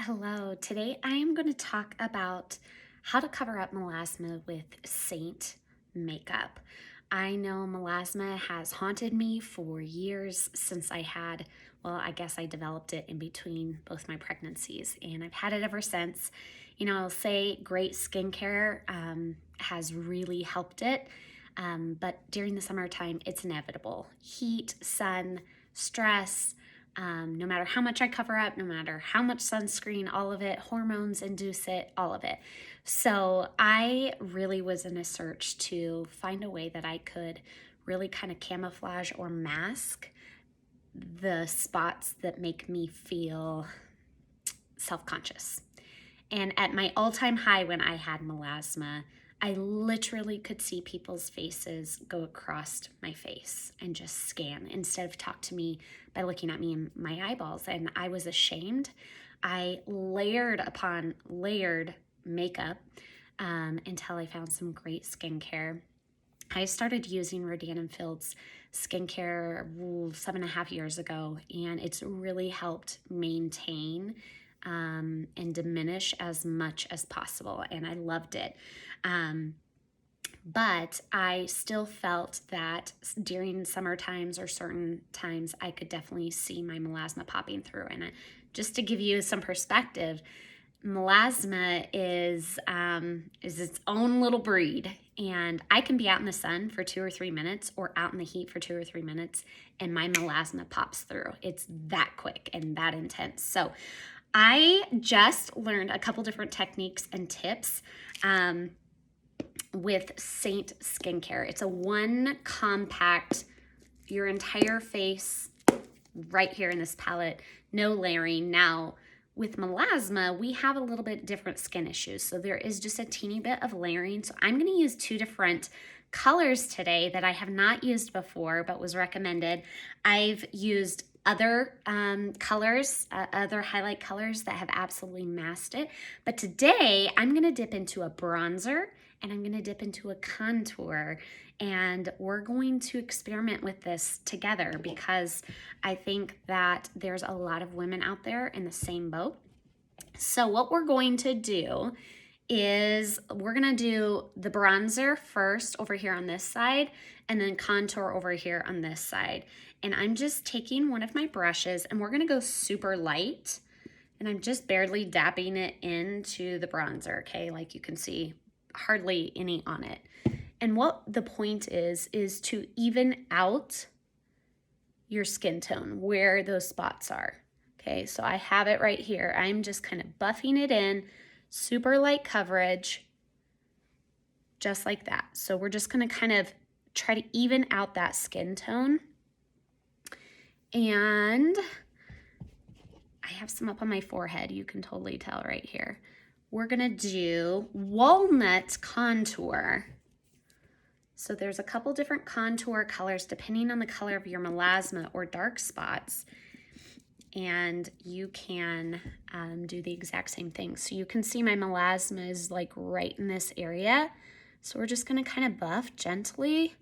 Hello, today I am going to talk about how to cover up melasma with Seint makeup. I know melasma has haunted me for years since I guess I developed it in between both my pregnancies, and I've had it ever since. I'll say great skincare has really helped it, but during the summertime, it's inevitable. Heat, sun, stress, no matter how much I cover up, no matter how much sunscreen, all of it, hormones induce it, all of it. So I really was in a search to find a way that I could really kind of camouflage or mask the spots that make me feel self-conscious. And at my all-time high when I had melasma, I literally could see people's faces go across my face and just scan instead of talk to me by looking at me in my eyeballs. And I was ashamed. I layered upon layered makeup until I found some great skincare. I started using Rodan & Field's skincare 7.5 years ago, and it's really helped maintain and diminish as much as possible, and I loved it. But I still felt that during summer times or certain times, I could definitely see my melasma popping through. And just to give you some perspective, melasma is its own little breed, and I can be out in the sun for 2 or 3 minutes or out in the heat for 2 or 3 minutes, and my melasma pops through. It's that quick and that intense. So I just learned a couple different techniques and tips with Seint Skincare. It's a one compact, your entire face right here in this palette, no layering. Now, with melasma, we have a little bit different skin issues, so there is just a teeny bit of layering. So I'm going to use 2 different colors today that I have not used before but was recommended. I've used other colors, other highlight colors that have absolutely masked it. But today I'm gonna dip into a bronzer and I'm gonna dip into a contour, and we're going to experiment with this together because I think that there's a lot of women out there in the same boat. So what we're going to do is we're gonna do the bronzer first over here on this side and then contour over here on this side. And I'm just taking one of my brushes and we're gonna go super light, and I'm just barely dabbing it into the bronzer, okay? Like you can see, hardly any on it. And what the point is to even out your skin tone where those spots are, okay? So I have it right here. I'm just kind of buffing it in, super light coverage, just like that. So we're just gonna kind of try to even out that skin tone. And I have some up on my forehead, you can totally tell right here. We're gonna do Walnut Contour. So there's a couple different contour colors depending on the color of your melasma or dark spots. And you can do the exact same thing. So you can see my melasma is like right in this area. So we're just gonna kind of buff gently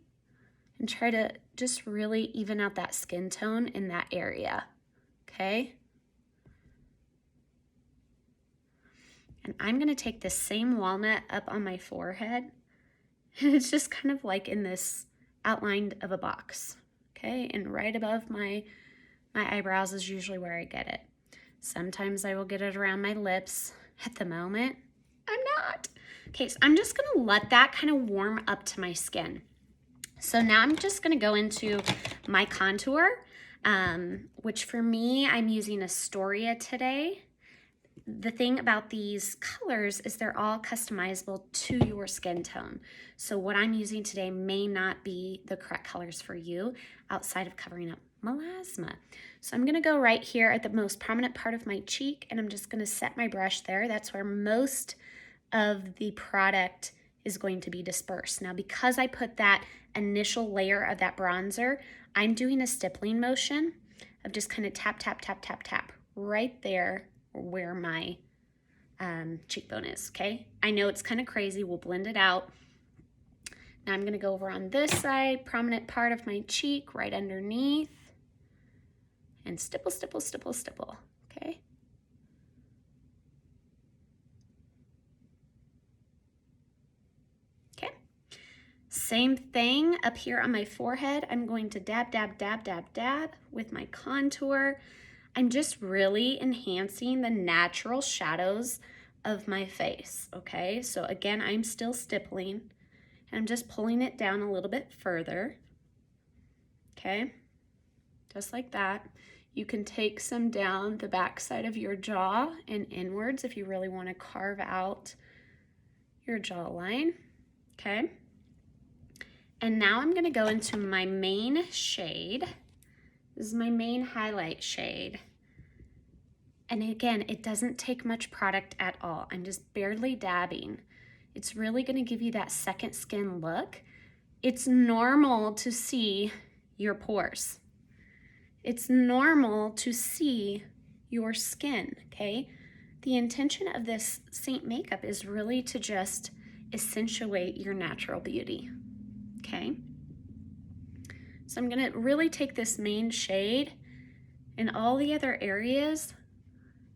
and try to just really even out that skin tone in that area, okay? And I'm gonna take the same walnut up on my forehead, and it's just kind of like in this outline of a box, okay? And right above my eyebrows is usually where I get it. Sometimes I will get it around my lips. At the moment, I'm not. Okay, so I'm just gonna let that kind of warm up to my skin. So now I'm just gonna go into my contour, which for me, I'm using Astoria today. The thing about these colors is they're all customizable to your skin tone. So what I'm using today may not be the correct colors for you outside of covering up melasma. So I'm gonna go right here at the most prominent part of my cheek, and I'm just gonna set my brush there. That's where most of the product is going to be dispersed. Now, because I put that initial layer of that bronzer, I'm doing a stippling motion of just kind of tap, tap, tap, tap, tap right there where my cheekbone is, okay? I know it's kind of crazy, we'll blend it out. Now I'm gonna go over on this side, prominent part of my cheek, right underneath, and stipple, stipple, stipple, stipple, okay? Same thing up here on my forehead. I'm going to dab, dab, dab, dab, dab with my contour. I'm just really enhancing the natural shadows of my face, okay? So again, I'm still stippling, and I'm just pulling it down a little bit further, okay? Just like that. You can take some down the back side of your jaw and inwards if you really want to carve out your jawline, okay? And now I'm going to go into my main shade. This is my main highlight shade. And again, it doesn't take much product at all. I'm just barely dabbing. It's really going to give you that second skin look. It's normal to see your pores. It's normal to see your skin, okay? The intention of this Seint makeup is really to just accentuate your natural beauty, okay? So I'm gonna really take this main shade and all the other areas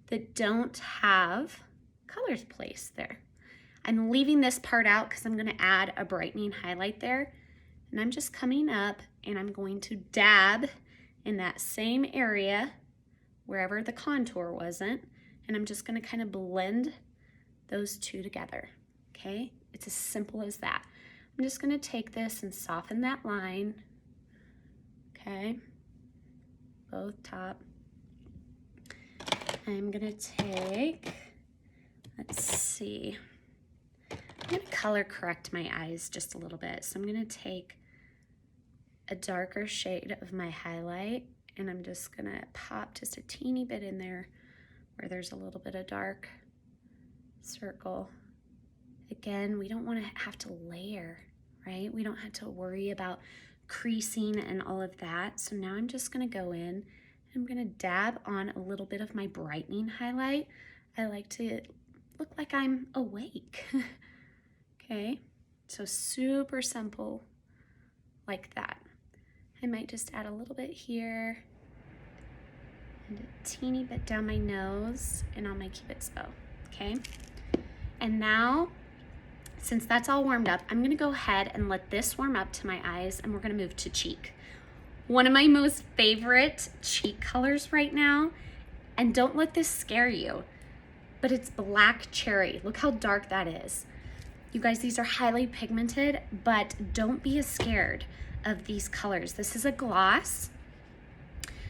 that don't have colors placed there. I'm leaving this part out because I'm gonna add a brightening highlight there. And I'm just coming up and I'm going to dab in that same area wherever the contour wasn't. And I'm just gonna kind of blend those two together, okay? It's as simple as that. I'm just gonna take this and soften that line, okay? Both top. I'm gonna take, let's see, I'm gonna color correct my eyes just a little bit. So I'm gonna take a darker shade of my highlight and I'm just gonna pop just a teeny bit in there where there's a little bit of dark circle. Again, we don't wanna have to layer, right? We don't have to worry about creasing and all of that. So now I'm just gonna go in, I'm gonna dab on a little bit of my brightening highlight. I like to look like I'm awake. Okay, so super simple like that. I might just add a little bit here and a teeny bit down my nose and on my Cupid's bow, okay? And now, since that's all warmed up, I'm gonna go ahead and let this warm up to my eyes and we're gonna move to cheek. One of my most favorite cheek colors right now, and don't let this scare you, but it's black cherry. Look how dark that is. You guys, these are highly pigmented, but don't be as scared of these colors. This is a gloss.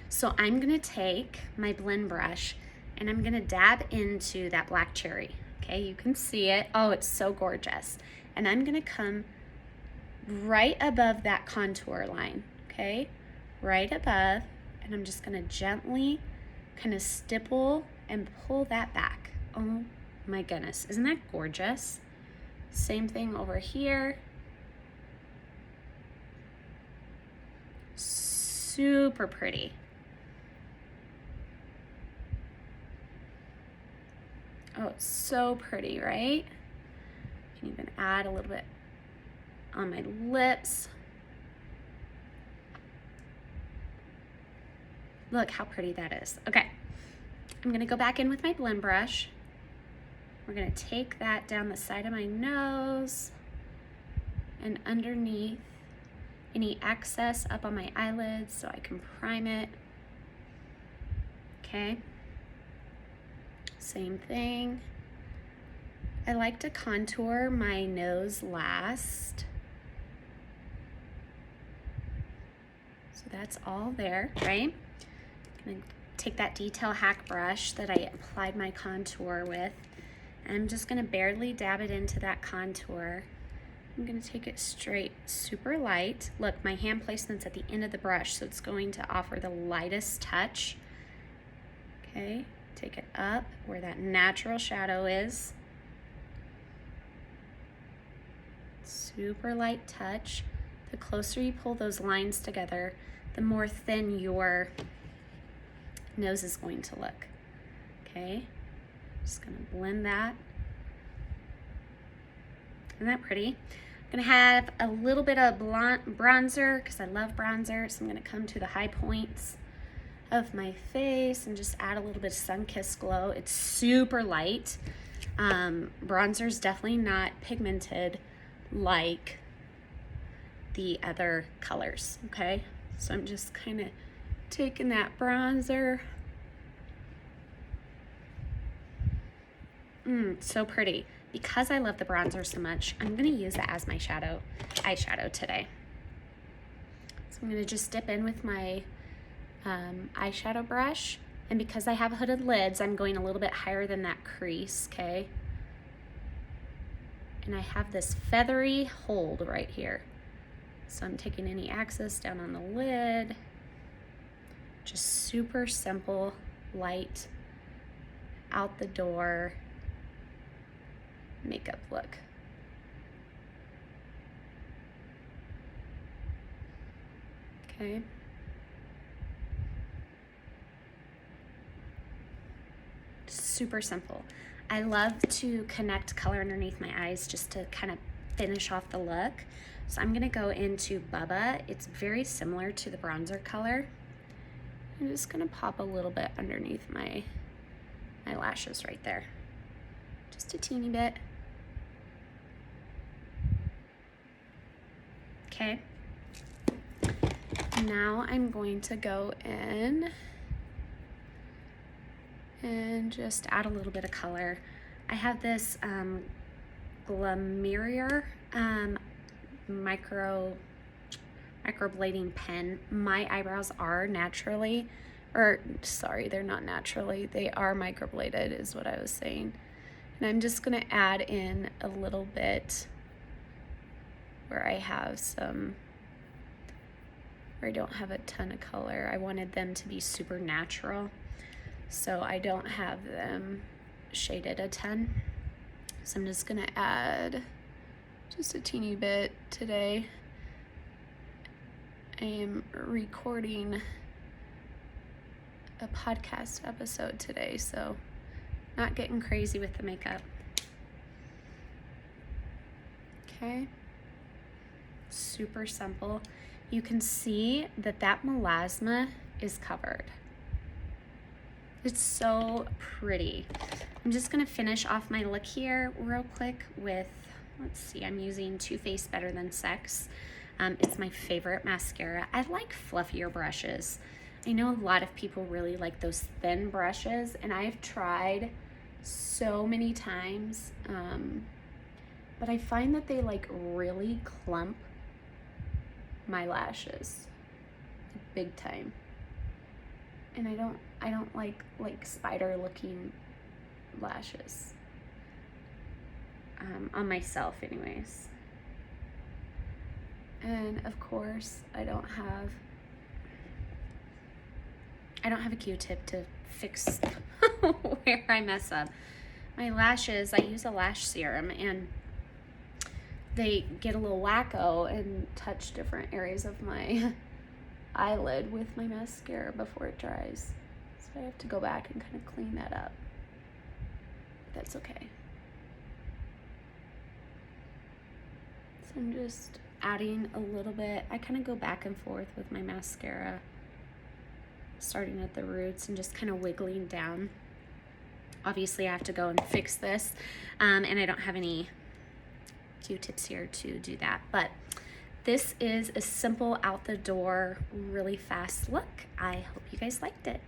So I'm gonna take my blend brush and I'm gonna dab into that black cherry. Okay, you can see it. Oh, it's so gorgeous. And I'm gonna come right above that contour line, okay? Right above, and I'm just gonna gently kind of stipple and pull that back. Oh my goodness, isn't that gorgeous? Same thing over here. Super pretty. Oh, it's so pretty, right? I can even add a little bit on my lips. Look how pretty that is. Okay, I'm gonna go back in with my blend brush. We're gonna take that down the side of my nose and underneath any excess up on my eyelids so I can prime it. Okay, same thing. I like to contour my nose last. So that's all there, right? I'm gonna take that detail hack brush that I applied my contour with, and I'm just gonna barely dab it into that contour. I'm gonna take it straight, super light. Look, my hand placement's at the end of the brush, so it's going to offer the lightest touch. Okay, take it up where that natural shadow is. Super light touch. The closer you pull those lines together, the more thin your nose is going to look. Okay, just gonna blend that. Isn't that pretty? I'm gonna have a little bit of bronzer because I love bronzer, so I'm gonna come to the high points of my face and just add a little bit of sun-kissed glow. It's super light. Bronzer is definitely not pigmented like the other colors, okay? So I'm just kind of taking that bronzer. So pretty. Because I love the bronzer so much, I'm gonna use it as my eyeshadow today. So I'm gonna just dip in with my eyeshadow brush, and because I have hooded lids, I'm going a little bit higher than that crease, okay? And I have this feathery hold right here. So I'm taking any excess down on the lid. Just super simple, light, out the door makeup look. Okay. Super simple. I love to connect color underneath my eyes just to kind of finish off the look. So I'm gonna go into Bubba. It's very similar to the bronzer color. I'm just gonna pop a little bit underneath my lashes right there. Just a teeny bit. Okay. Now I'm going to go in and just add a little bit of color. I have this Glamirier microblading pen. My eyebrows are naturally, or sorry, they're not naturally, they are microbladed is what I was saying. And I'm just gonna add in a little bit where I have some, where I don't have a ton of color. I wanted them to be super natural, so I don't have them shaded a ton. So I'm just gonna add just a teeny bit today. I am recording a podcast episode today, so not getting crazy with the makeup. Okay. Super simple. You can see that that melasma is covered. It's so pretty. I'm just gonna finish off my look here real quick with, let's see, I'm using Too Faced Better Than Sex. It's my favorite mascara. I like fluffier brushes. I know a lot of people really like those thin brushes, and I've tried so many times, but I find that they like really clump my lashes big time, and I don't like spider looking lashes on myself anyways. And of course I don't have a Q-tip to fix where I mess up. My lashes, I use a lash serum, and they get a little wacko and touch different areas of my eyelid with my mascara before it dries. So I have to go back and kind of clean that up. That's okay. So I'm just adding a little bit. I kind of go back and forth with my mascara, starting at the roots and just kind of wiggling down. Obviously I have to go and fix this, and I don't have any Q-tips here to do that, but this is a simple out the door, really fast look. I hope you guys liked it.